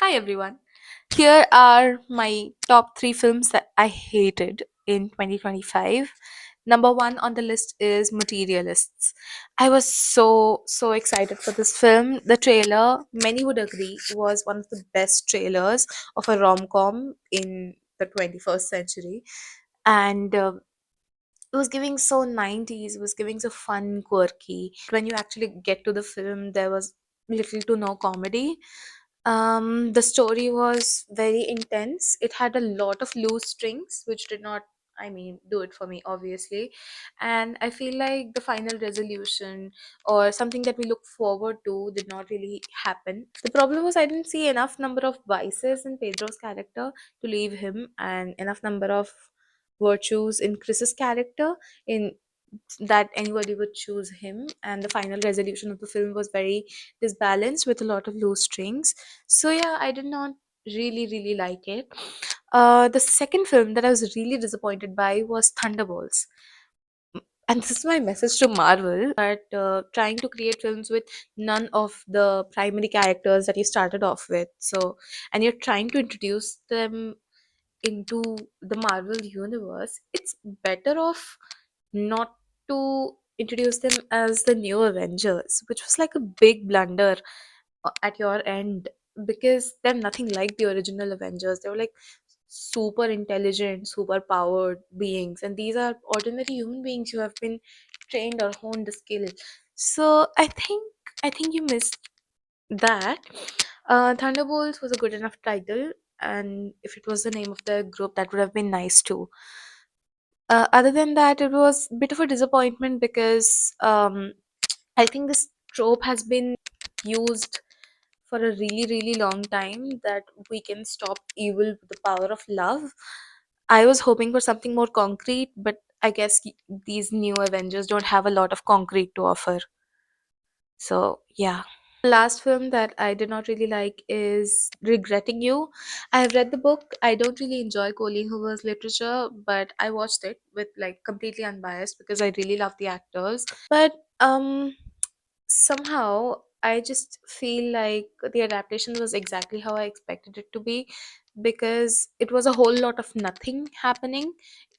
Hi everyone. Here are my top 3 films that I hated in 2025. Number 1 on the list is Materialists. I was so excited for this film. The trailer, many would agree, was one of the best trailers of a rom-com in the 21st century. And it was giving so 90s, it was giving so fun, quirky. When you actually get to the film, there was little to no comedy. The story was very intense. It had a lot of loose strings, which did not, do it for me, obviously. And I feel like the final resolution or something that we look forward to did not really happen. The problem was I didn't see enough number of vices in Pedro's character to leave him, and enough number of virtues in Chris's character in that anybody would choose him. And the final resolution of the film was very disbalanced with a lot of loose strings. So yeah, I did not really like it. The second film that I was really disappointed by was Thunderbolts. And this is my message to Marvel, that trying to create films with none of the primary characters that you started off with. So, and you're trying to introduce them into the Marvel universe, it's better off not to introduce them as the new Avengers, which was like a big blunder at your end, because they're nothing like the original Avengers. They were like super intelligent, super powered beings, and these are ordinary human beings who have been trained or honed the skill. So I think you missed that. Thunderbolts was a good enough title, and if it was the name of the group, that would have been nice too. Other than that, it was a bit of a disappointment because I think this trope has been used for a really long time, that we can stop evil with the power of love. I was hoping for something more concrete, but I guess these new Avengers don't have a lot of concrete to offer. So, yeah. Last film that I did not really like is Regretting You. I have read the book. I don't really enjoy Colleen Hoover's literature, but I watched it with like completely unbiased because I really love the actors. But somehow I just feel like the adaptation was exactly how I expected it to be, because it was a whole lot of nothing happening.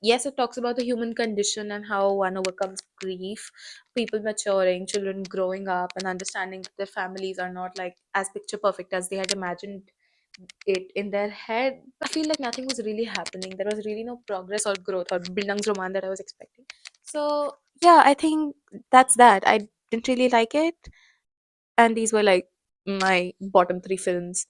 Yes, it talks about the human condition and how one overcomes grief, people maturing, children growing up, and understanding that their families are not like as picture perfect as they had imagined it in their head. I feel like nothing was really happening. There was really no progress or growth or Bildungsroman that I was expecting. So yeah, I think that's that. I didn't really like it, and these were like my bottom 3 films.